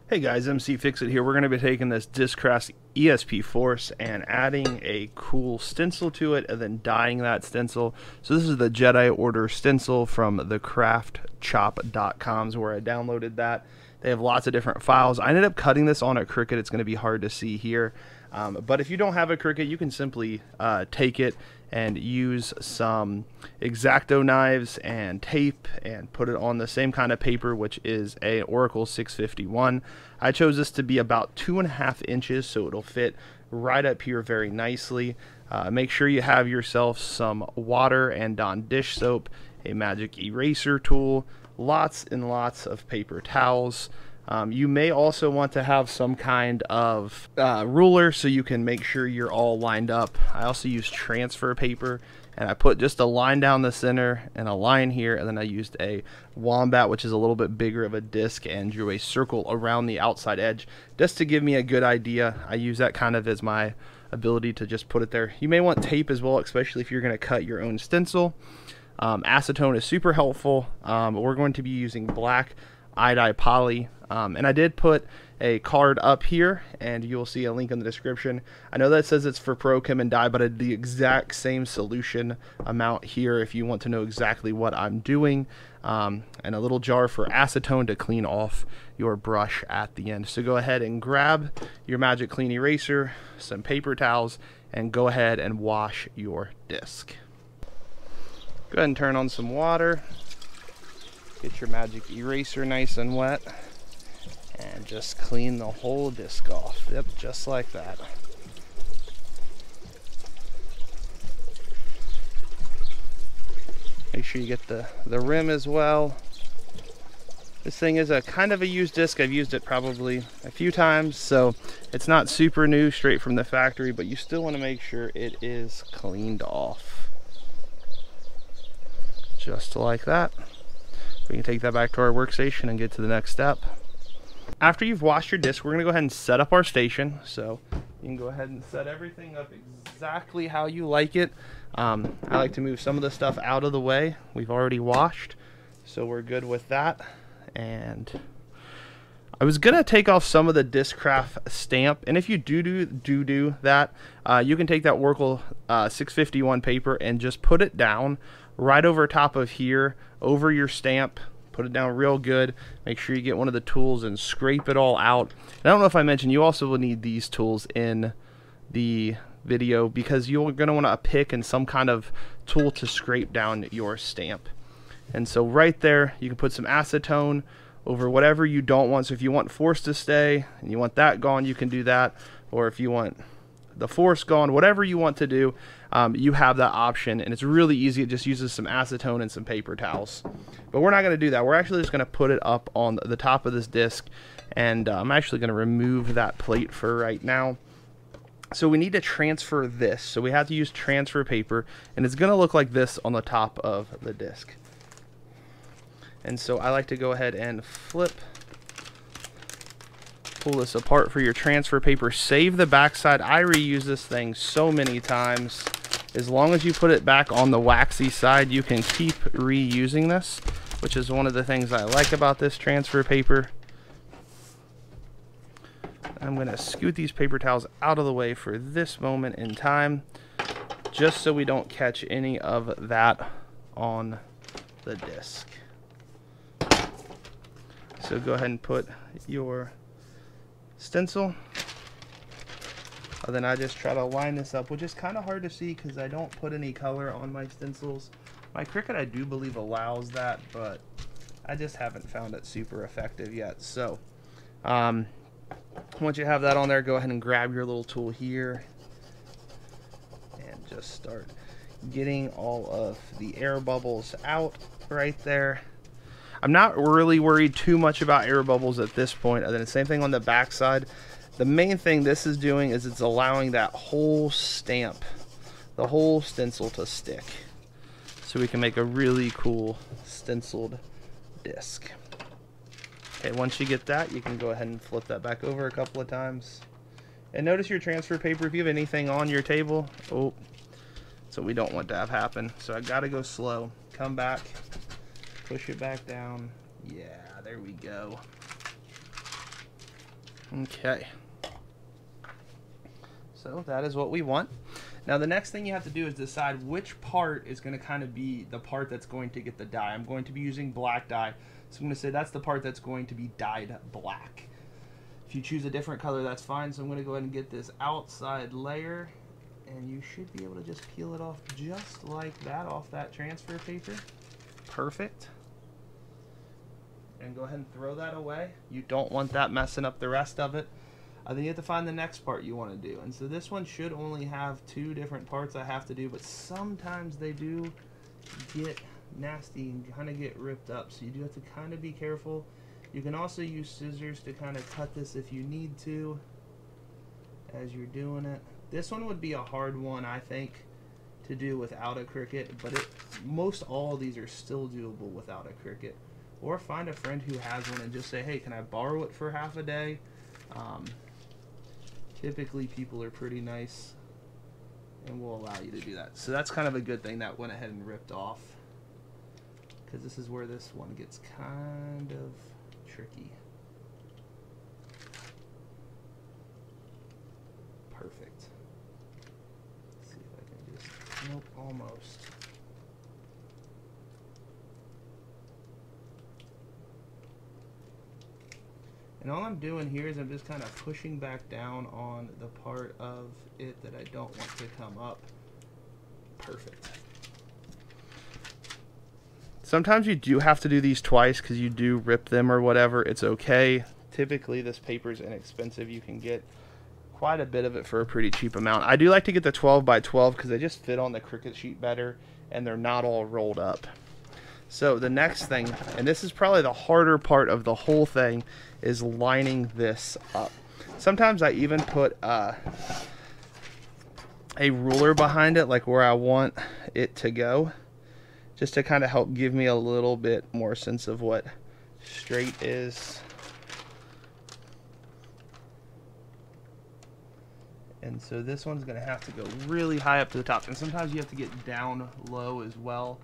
Hey guys, mcfixit here. We're going to be taking this Discraft ESP FORCE and adding a cool stencil to it and then dyeing that stencil. So this is the Jedi Order stencil from the craftchop.com where I downloaded that. They have lots of different files. I ended up cutting this on a Cricut. It's going to be hard to see here. But if you don't have a Cricut, you can simply take it and use some X-Acto knives and tape and put it on the same kind of paper, which is a Oracle 651. I chose this to be about 2.5 inches, so it'll fit right up here very nicely. Make sure you have yourself some water and Dawn dish soap, a magic eraser tool, lots and lots of paper towels. You may also want to have some kind of ruler so you can make sure you're all lined up. I also use transfer paper, and I put just a line down the center and a line here, and then I used a wombat, which is a little bit bigger of a disc, and drew a circle around the outside edge just to give me a good idea. I use that kind of as my ability to just put it there. You may want tape as well, especially if you're going to cut your own stencil. Acetone is super helpful. We're going to be using black iodide poly, and I did put a card up here, and you'll see a link in the description. I know that says it's for Pro Chem and Dye, but I did the exact same solution amount here if you want to know exactly what I'm doing, and a little jar for acetone to clean off your brush at the end. So go ahead and grab your magic clean eraser, some paper towels, and go ahead and wash your disc. Go ahead and turn on some water. Get your magic eraser nice and wet, and just clean the whole disc off. Yep, just like that. Make sure you get the rim as well. This thing is a kind of a used disc. I've used it probably a few times, so it's not super new, straight from the factory, but you still want to make sure it is cleaned off. Just like that. We can take that back to our workstation and get to the next step. After you've washed your disc, we're going to go ahead and set up our station. So you can go ahead and set everything up exactly how you like it. I like to move some of the stuff out of the way. We've already washed, so we're good with that. And I was going to take off some of the Discraft stamp, and if you do that, you can take that Oracle 651 paper and just put it down right over top of here, over your stamp. Put it down real good. Make sure you get one of the tools and scrape it all out. And I don't know if I mentioned, you also will need these tools in the video because you're going to want a pick and some kind of tool to scrape down your stamp. And so right there, you can put some acetone over whatever you don't want. So if you want force to stay and you want that gone, you can do that. Or if you want the force gone, whatever you want to do, you have that option, and it's really easy. It just uses some acetone and some paper towels. But we're not going to do that. We're actually just going to put it up on the top of this disc, and I'm actually going to remove that plate for right now. So we need to transfer this, so we have to use transfer paper, and it's going to look like this on the top of the disc. And so I like to go ahead and pull this apart for your transfer paper. Save the backside. I reuse this thing so many times. As long as you put it back on the waxy side, you can keep reusing this, which is one of the things I like about this transfer paper. I'm going to scoot these paper towels out of the way for this moment in time, just so we don't catch any of that on the disc. So go ahead and put your stencil, and then I just try to line this up, which is kind of hard to see because I don't put any color on my stencils. My Cricut, I do believe, allows that, but I just haven't found it super effective yet. So once you have that on there, go ahead and grab your little tool here and just start getting all of the air bubbles out right there. I'm not really worried too much about air bubbles at this point. And then the same thing on the back side. The main thing this is doing is it's allowing that whole stamp, the whole stencil, to stick. So we can make a really cool stenciled disc. Okay, once you get that, you can go ahead and flip that back over a couple of times. And notice your transfer paper, if you have anything on your table, oh, so we don't want to have happen. So I gotta go slow. Come back. Push it back down. Yeah, there we go. Okay. So that is what we want. Now the next thing you have to do is decide which part is going to kind of be the part that's going to get the dye. I'm going to be using black dye, so I'm going to say that's the part that's going to be dyed black. If you choose a different color, that's fine. So I'm going to go ahead and get this outside layer, and you should be able to just peel it off just like that off that transfer paper. Perfect. And go ahead and throw that away. You don't want that messing up the rest of it. Then you have to find the next part you want to do. And so this one should only have 2 different parts I have to do, but sometimes they do get nasty and kind of get ripped up. So you do have to kind of be careful. You can also use scissors to kind of cut this if you need to as you're doing it. This one would be a hard one, I think, to do without a Cricut, but most all of these are still doable without a Cricut. Or find a friend who has one and just say, hey, can I borrow it for half a day? Typically people are pretty nice and will allow you to do that. So that's kind of a good thing that went ahead and ripped off, because this is where this one gets kind of tricky. Perfect. Let's see if I can just, nope, almost. And all I'm doing here is I'm just kind of pushing back down on the part of it that I don't want to come up. Perfect. Sometimes you do have to do these twice because you do rip them or whatever. It's okay. Typically this paper is inexpensive. You can get quite a bit of it for a pretty cheap amount. I do like to get the 12 by 12 because they just fit on the Cricut sheet better and they're not all rolled up. So the next thing, and this is probably the harder part of the whole thing, is lining this up. Sometimes I even put a ruler behind it, like where I want it to go, just to kind of help give me a little bit more sense of what straight is. And so this one's going to have to go really high up to the top, and sometimes you have to get down low as well,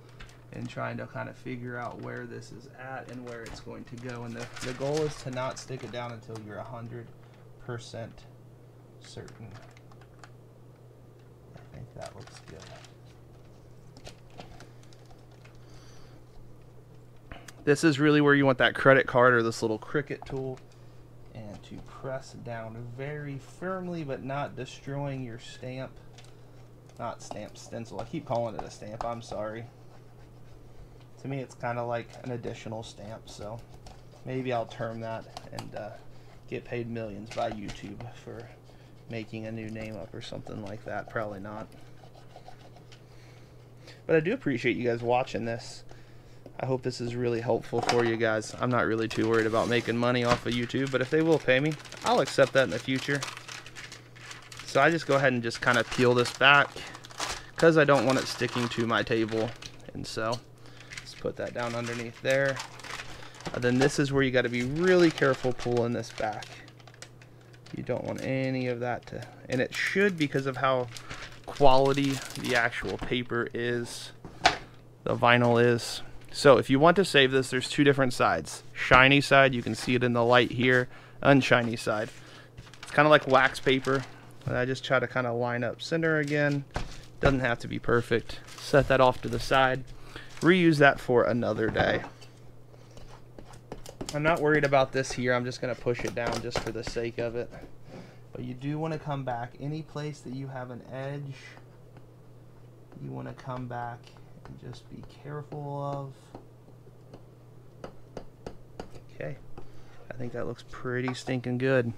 and trying to kind of figure out where this is at and where it's going to go. And the goal is to not stick it down until you're 100% certain. I think that looks good. This is really where you want that credit card or this little Cricut tool, and to press down very firmly but not destroying your stamp. Not stamp, stencil. I keep calling it a stamp, I'm sorry. To me, it's kind of like an additional stamp, so maybe I'll term that and get paid millions by YouTube for making a new name up or something like that. Probably not. But I do appreciate you guys watching this. I hope this is really helpful for you guys. I'm not really too worried about making money off of YouTube, but if they will pay me, I'll accept that in the future. So I just go ahead and just kind of peel this back because I don't want it sticking to my table, and so put that down underneath there. Then this is where you got to be really careful pulling this back. You don't want any of that to, and it should, because of how quality the actual paper is, the vinyl is. So if you want to save this, there's 2 different sides. Shiny side, you can see it in the light here. Unshiny side, it's kind of like wax paper. I just try to kind of line up center again. Doesn't have to be perfect. Set that off to the side. Reuse that for another day. I'm not worried about this here. I'm just going to push it down just for the sake of it. But you do want to come back. Any place that you have an edge, you want to come back and just be careful of. Okay. I think that looks pretty stinking good.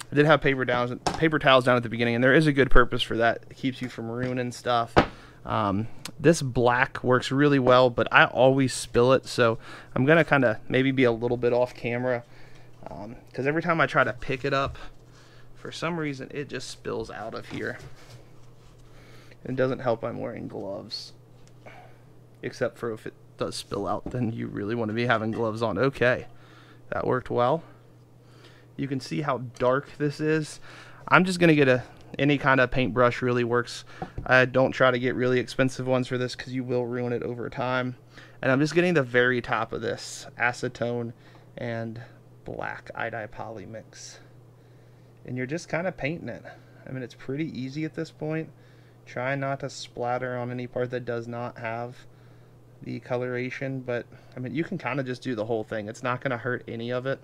I did have paper towels down at the beginning, and there is a good purpose for that. It keeps you from ruining stuff. This black works really well, but I always spill it, so I'm gonna kind of maybe be a little bit off camera, because every time I try to pick it up, for some reason it just spills out of here. It doesn't help I'm wearing gloves, except for if it does spill out, then you really want to be having gloves on. Okay, that worked well. You can see how dark this is. I'm just gonna get any kind of paintbrush really works. I don't try to get really expensive ones for this because you will ruin it over time. And I'm just getting the very top of this acetone and black iodide poly mix. And you're just kind of painting it. I mean, it's pretty easy at this point. Try not to splatter on any part that does not have the coloration, but I mean, you can kind of just do the whole thing. It's not going to hurt any of it.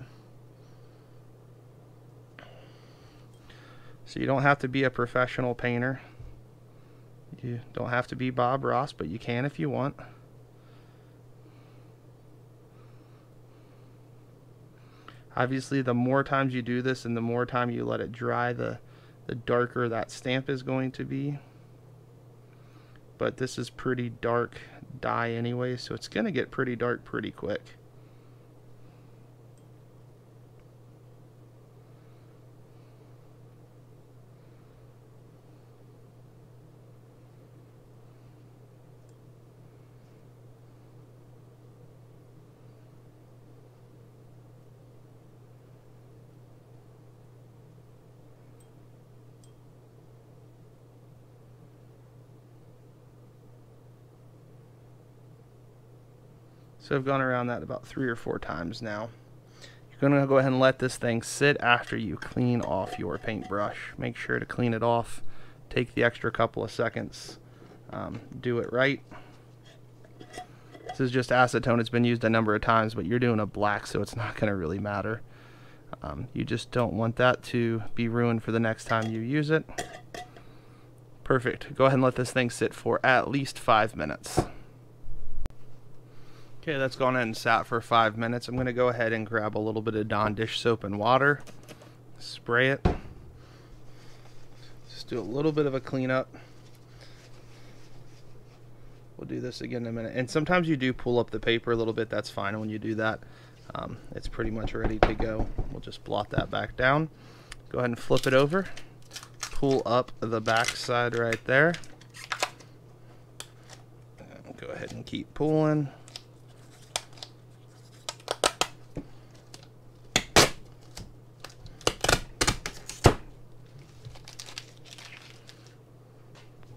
So you don't have to be a professional painter. You don't have to be Bob Ross, but you can if you want. Obviously, the more times you do this and the more time you let it dry, the darker that stamp is going to be. But this is pretty dark dye anyway, so it's going to get pretty dark pretty quick. So I've gone around that about 3 or 4 times now. You're going to go ahead and let this thing sit after you clean off your paintbrush. Make sure to clean it off. Take the extra couple of seconds. Do it right. This is just acetone. It's been used a number of times, but you're doing a black, so it's not going to really matter. You just don't want that to be ruined for the next time you use it. Perfect. Go ahead and let this thing sit for at least 5 minutes. Okay, that's gone ahead and sat for 5 minutes. I'm going to go ahead and grab a little bit of Dawn dish soap and water, spray it, just do a little bit of a cleanup. We'll do this again in a minute. And sometimes you do pull up the paper a little bit. That's fine when you do that. It's pretty much ready to go. We'll just blot that back down. Go ahead and flip it over. Pull up the back side right there. Go ahead and keep pulling.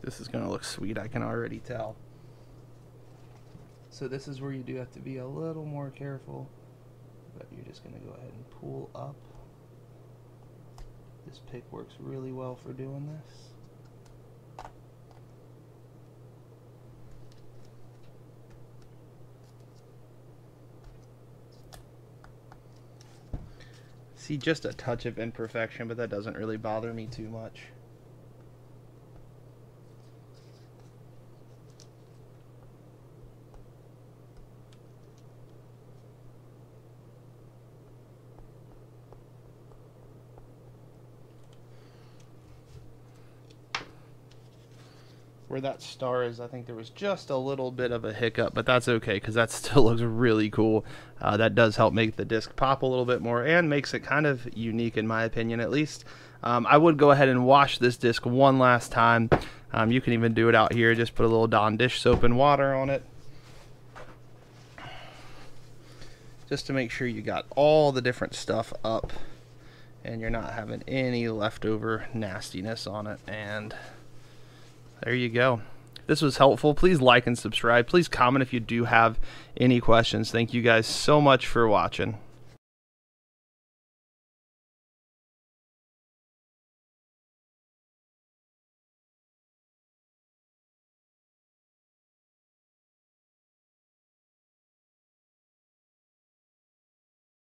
This is going to look sweet, I can already tell. So this is where you do have to be a little more careful, but you're just going to go ahead and pull up. This pick works really well for doing this. See, just a touch of imperfection, but that doesn't really bother me too much. Where that star is, I think there was just a little bit of a hiccup, but that's okay because that still looks really cool. That does help make the disc pop a little bit more and makes it kind of unique in my opinion, at least. I would go ahead and wash this disc one last time. You can even do it out here. Just put a little Dawn dish soap and water on it, just to make sure you got all the different stuff up and you're not having any leftover nastiness on it. And there you go. If this was helpful, please like and subscribe. Please comment if you do have any questions. Thank you guys so much for watching.